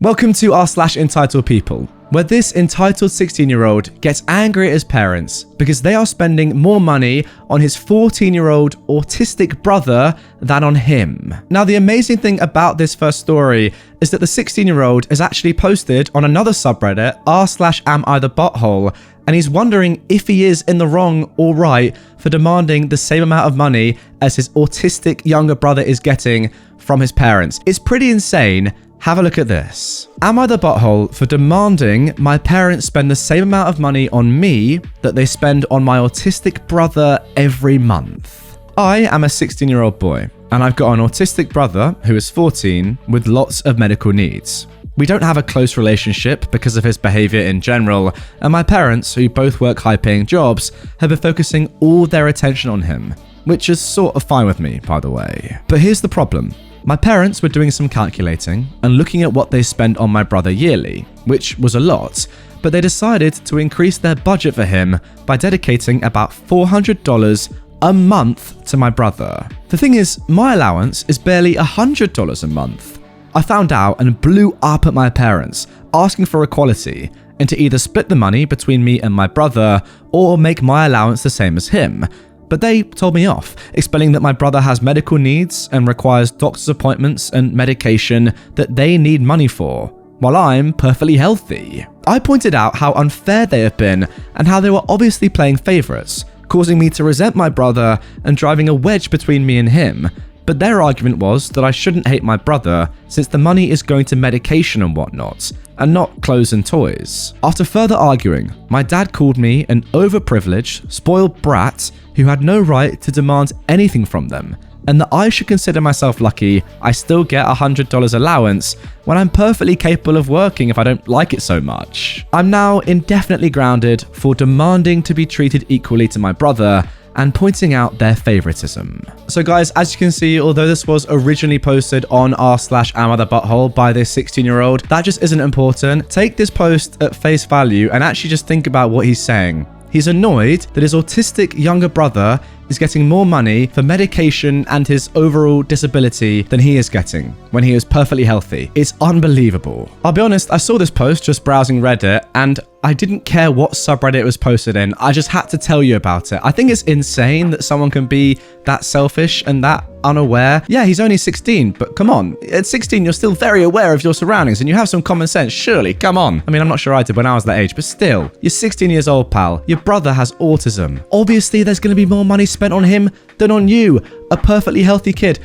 Welcome to r/entitled people, where this entitled 16-year-old gets angry at his parents because they are spending more money on his 14-year-old autistic brother than on him. Now, the amazing thing about this first story is that the 16-year-old is actually posted on another subreddit, r/amIthebutthole, and he's wondering if he is in the wrong or right for demanding the same amount of money as his autistic younger brother is getting from his parents. It's pretty insane. Have a look at this. Am I the butthole for demanding my parents spend the same amount of money on me that they spend on my autistic brother every month? I am a 16-year-old boy, and I've got an autistic brother who is 14 with lots of medical needs. We don't have a close relationship because of his behavior in general, and my parents, who both work high-paying jobs, have been focusing all their attention on him, which is sort of fine with me, by the way. But here's the problem. My parents were doing some calculating and looking at what they spent on my brother yearly, which was a lot, but they decided to increase their budget for him by dedicating about $400 a month to my brother. The thing is, my allowance is barely $100 a month. I found out and blew up at my parents, asking for equality and to either split the money between me and my brother or make my allowance the same as him. But they told me off, explaining that my brother has medical needs and requires doctor's appointments and medication that they need money for, while I'm perfectly healthy. I pointed out how unfair they have been and how they were obviously playing favourites, causing me to resent my brother and driving a wedge between me and him. But their argument was that I shouldn't hate my brother since the money is going to medication and whatnot, and not clothes and toys. After further arguing, my dad called me an overprivileged, spoiled brat who had no right to demand anything from them, and that I should consider myself lucky I still get $100 allowance when I'm perfectly capable of working if I don't like it so much. I'm now indefinitely grounded for demanding to be treated equally to my brother and pointing out their favoritism. So guys, as you can see, although this was originally posted on r/amIthebutthole by this 16-year-old, that just isn't important. Take this post at face value and actually just think about what he's saying. He's annoyed that his autistic younger brother is getting more money for medication and his overall disability than he is getting when he is perfectly healthy. It's unbelievable. I'll be honest, I saw this post just browsing Reddit and I didn't care what subreddit it was posted in. I just had to tell you about it. I think it's insane that someone can be that selfish and that unaware. Yeah, he's only 16, but come on. At 16, you're still very aware of your surroundings and you have some common sense, surely. Come on. I mean, I'm not sure I did when I was that age, but still. You're 16 years old, pal. Your brother has autism. Obviously, there's going to be more money spent on him than on you, a perfectly healthy kid.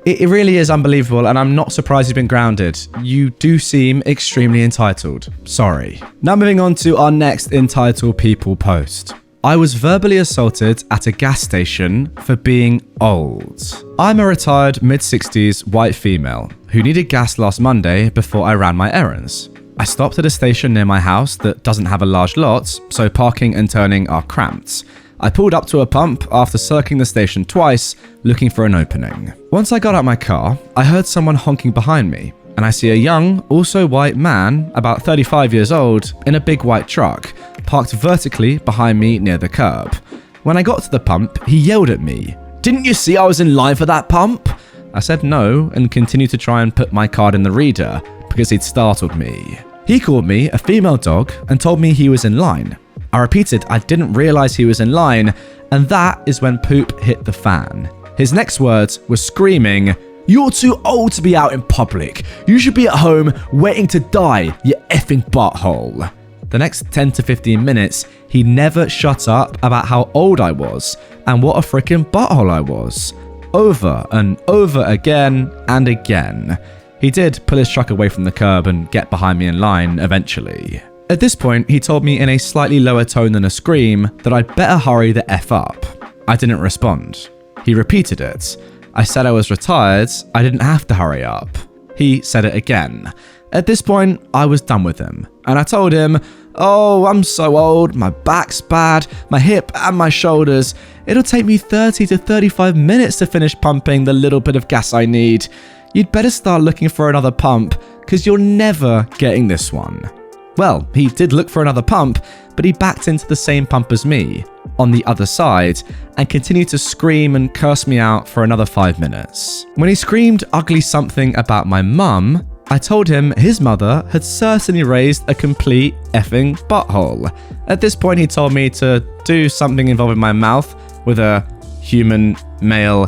It really is unbelievable, and I'm not surprised he's been grounded. You do seem extremely entitled. Sorry. Now moving on to our next entitled people post. I was verbally assaulted at a gas station for being old. I'm a retired mid-60s white female who needed gas last Monday before I ran my errands. I stopped at a station near my house that doesn't have a large lot, so parking and turning are cramped. I pulled up to a pump after circling the station twice, looking for an opening. Once I got out my car, I heard someone honking behind me, and I see a young, also white man, about 35 years old, in a big white truck, parked vertically behind me near the curb. When I got to the pump, he yelled at me, "Didn't you see I was in line for that pump?" I said no, and continued to try and put my card in the reader, because he'd startled me. He called me a female dog and told me he was in line. I repeated I didn't realize he was in line, and that is when poop hit the fan. His next words were screaming, "You're too old to be out in public. You should be at home waiting to die, you effing butthole." The next 10 to 15 minutes, he never shut up about how old I was and what a freaking butthole I was. Over and over again and again. He did pull his truck away from the curb and get behind me in line eventually. At this point, he told me in a slightly lower tone than a scream that I'd better hurry the F up. I didn't respond. He repeated it. I said I was retired, I didn't have to hurry up. He said it again. At this point, I was done with him, and I told him, "Oh, I'm so old, my back's bad, my hip and my shoulders. It'll take me 30 to 35 minutes to finish pumping the little bit of gas I need. You'd better start looking for another pump, because you're never getting this one." Well, he did look for another pump, but he backed into the same pump as me, on the other side, and continued to scream and curse me out for another 5 minutes. When he screamed ugly something about my mum, I told him his mother had certainly raised a complete effing butthole. At this point, he told me to do something involving my mouth with a human male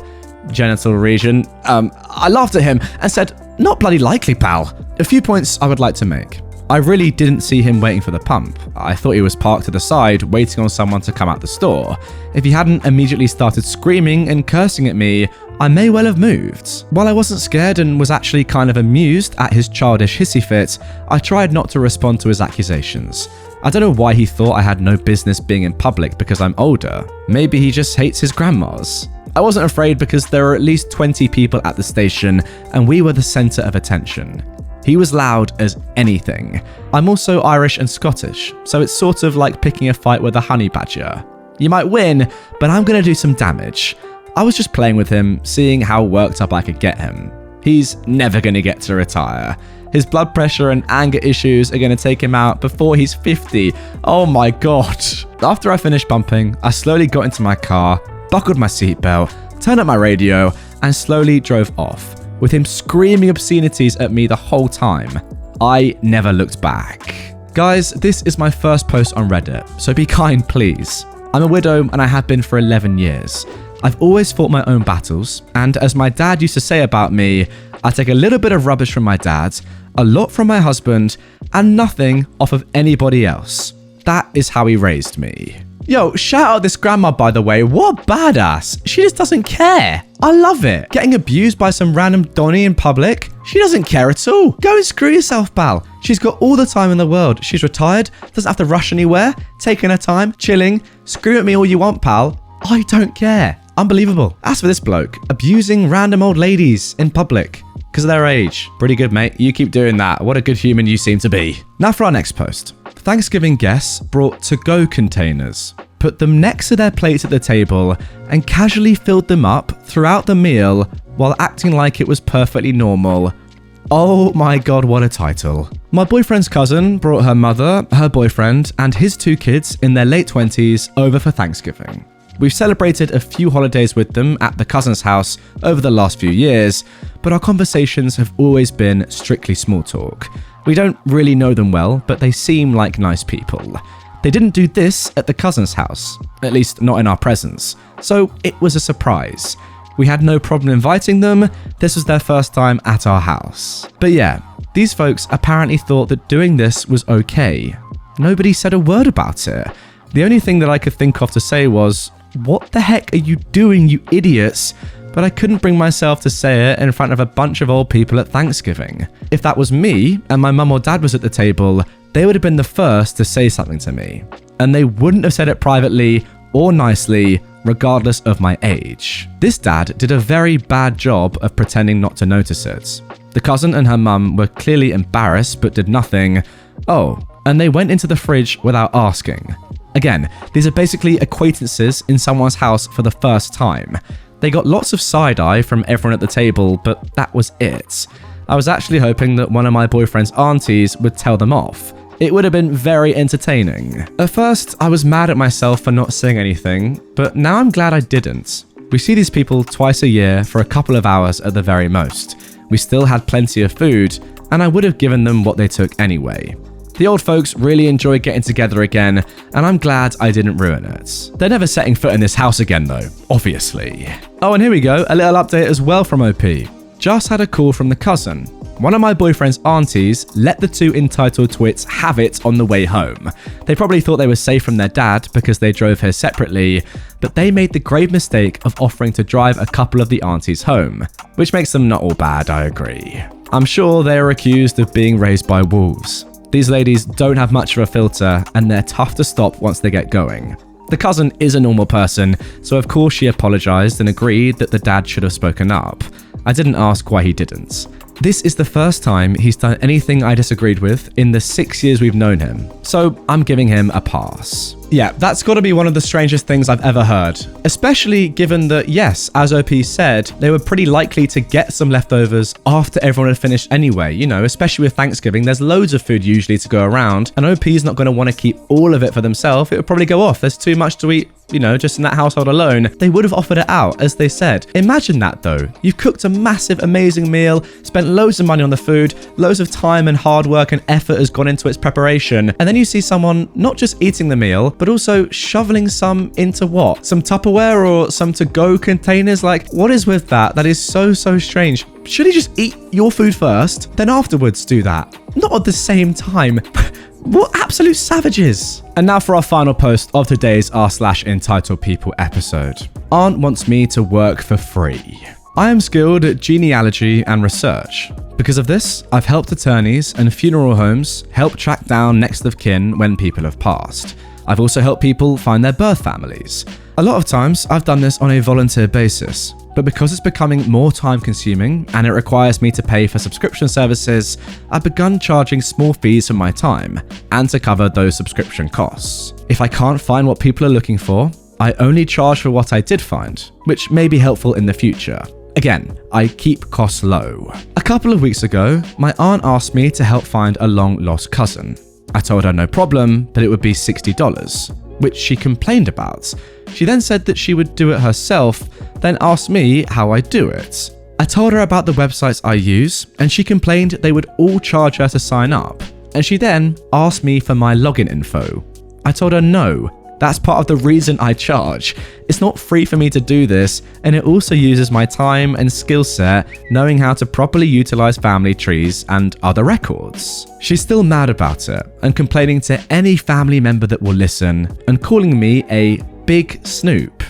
genital region. I laughed at him and said, "Not bloody likely, pal." A few points I would like to make. I really didn't see him waiting for the pump. I thought he was parked to the side, waiting on someone to come out the store. If he hadn't immediately started screaming and cursing at me, I may well have moved. While I wasn't scared and was actually kind of amused at his childish hissy fit, I tried not to respond to his accusations. I don't know why he thought I had no business being in public because I'm older. Maybe he just hates his grandmas. I wasn't afraid because there were at least 20 people at the station and we were the centre of attention. He was loud as anything. I'm also Irish and Scottish, so it's sort of like picking a fight with a honey badger. You might win, but I'm gonna do some damage. I was just playing with him, seeing how worked up I could get him. He's never gonna get to retire. His blood pressure and anger issues are gonna take him out before he's 50. Oh my god. After I finished bumping, I slowly got into my car, buckled my seatbelt, turned up my radio, and slowly drove off, with him screaming obscenities at me the whole time. I never looked back. Guys, this is my first post on Reddit, so be kind, please. I'm a widow and I have been for 11 years. I've always fought my own battles, and as my dad used to say about me, I take a little bit of rubbish from my dad, a lot from my husband, and nothing off of anybody else. That is how he raised me. Yo, shout out this grandma, by the way. What a badass. She just doesn't care. I love it. Getting abused by some random Donnie in public? She doesn't care at all. Go and screw yourself, pal. She's got all the time in the world. She's retired, doesn't have to rush anywhere, taking her time, chilling. Scream at me all you want, pal. I don't care. Unbelievable. As for this bloke, abusing random old ladies in public because of their age. Pretty good, mate. You keep doing that. What a good human you seem to be. Now for our next post. Thanksgiving guests brought to-go containers, put them next to their plates at the table, and casually filled them up throughout the meal while acting like it was perfectly normal. Oh my god, what a title. My boyfriend's cousin brought her mother, her boyfriend, and his 2 kids in their late 20s over for Thanksgiving. We've celebrated a few holidays with them at the cousin's house over the last few years, but our conversations have always been strictly small talk. We don't really know them well, but they seem like nice people. They didn't do this at the cousin's house, at least not in our presence, so it was a surprise. We had no problem inviting them. This was their first time at our house. But yeah, these folks apparently thought that doing this was okay. Nobody said a word about it. The only thing that I could think of to say was, "What the heck are you doing, you idiots?" But I couldn't bring myself to say it in front of a bunch of old people at Thanksgiving. If that was me and my mum or dad was at the table, they would have been the first to say something to me. And they wouldn't have said it privately or nicely, regardless of my age. This dad did a very bad job of pretending not to notice it. The cousin and her mum were clearly embarrassed but did nothing. Oh, and they went into the fridge without asking. Again, these are basically acquaintances in someone's house for the first time. They got lots of side-eye from everyone at the table, but that was it. I was actually hoping that one of my boyfriend's aunties would tell them off. It would have been very entertaining. At first, I was mad at myself for not saying anything, but now I'm glad I didn't. We see these people twice a year for a couple of hours at the very most. We still had plenty of food, and I would have given them what they took anyway. The old folks really enjoy getting together again, and I'm glad I didn't ruin it. They're never setting foot in this house again though, obviously. Oh, and here we go, a little update as well from OP. Just had a call from the cousin. One of my boyfriend's aunties let the 2 entitled twits have it on the way home. They probably thought they were safe from their dad because they drove here separately, but they made the grave mistake of offering to drive a couple of the aunties home, which makes them not all bad, I agree. I'm sure they are accused of being raised by wolves. These ladies don't have much of a filter, and they're tough to stop once they get going. The cousin is a normal person, so of course she apologized and agreed that the dad should have spoken up. I didn't ask why he didn't. This is the first time he's done anything I disagreed with in the 6 years we've known him, so I'm giving him a pass. Yeah, that's got to be one of the strangest things I've ever heard, especially given that, yes, as OP said, they were pretty likely to get some leftovers after everyone had finished anyway. You know, especially with Thanksgiving, there's loads of food usually to go around, and OP's not going to want to keep all of it for themselves. It would probably go off. There's too much to eat just in that household alone, they would have offered it out, as they said. Imagine that though. You've cooked a massive, amazing meal, spent loads of money on the food, loads of time and hard work and effort has gone into its preparation, and then you see someone not just eating the meal, but also shoveling some into what? Some Tupperware or some to-go containers? Like, what is with that? That is so strange. Should he just eat your food first, then afterwards do that? Not at the same time. What absolute savages. And now for our final post of today's r/entitled people episode. Aunt wants me to work for free. I am skilled at genealogy and research. Because of this, I've helped attorneys and funeral homes help track down next of kin when people have passed. I've also helped people find their birth families. A lot of times, I've done this on a volunteer basis. But because it's becoming more time consuming and it requires me to pay for subscription services, I've begun charging small fees for my time and to cover those subscription costs. If I can't find what people are looking for, I only charge for what I did find, which may be helpful in the future. Again, I keep costs low. A couple of weeks ago, my aunt asked me to help find a long lost cousin. I told her no problem, but it would be $60, which she complained about. She then said that she would do it herself, then asked me how I do it. I told her about the websites I use, and she complained they would all charge her to sign up. And she then asked me for my login info. I told her no, that's part of the reason I charge. It's not free for me to do this, and it also uses my time and skill set knowing how to properly utilize family trees and other records. She's still mad about it and complaining to any family member that will listen and calling me a big snoop.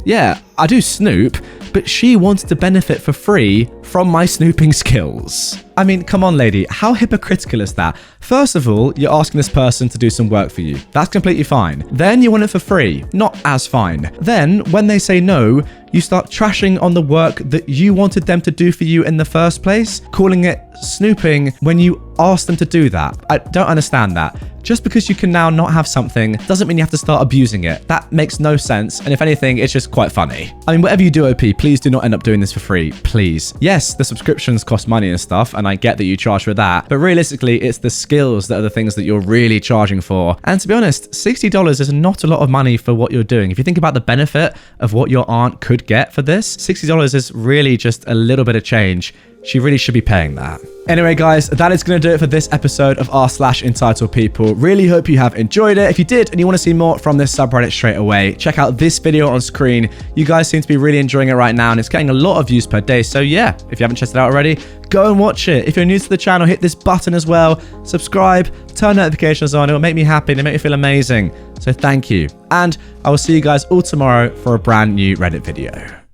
Yeah, I do snoop, but she wants to benefit for free from my snooping skills. I mean, come on, lady, how hypocritical is that? First of all, you're asking this person to do some work for you. That's completely fine. Then you want it for free. Not as fine. Then, when they say no, you start trashing on the work that you wanted them to do for you in the first place, calling it snooping when you asked them to do that. I don't understand that. Just because you can now not have something doesn't mean you have to start abusing it. That makes no sense, and if anything, it's just quite funny. I mean, whatever you do, OP, please do not end up doing this for free, please. Yes, the subscriptions cost money and stuff, and I get that you charge for that, but realistically, it's the skills that are the things that you're really charging for. And to be honest, $60 is not a lot of money for what you're doing. If you think about the benefit of what your aunt could get for this, $60 is really just a little bit of change. She really should be paying that. Anyway, guys, that is going to do it for this episode of r/entitled people. Really hope you have enjoyed it. If you did and you want to see more from this subreddit straight away, check out this video on screen. You guys seem to be really enjoying it right now, and it's getting a lot of views per day. So yeah, if you haven't checked it out already, go and watch it. If you're new to the channel, hit this button as well. Subscribe, turn notifications on. It will make me happy and it will make me feel amazing. So thank you. And I will see you guys all tomorrow for a brand new Reddit video.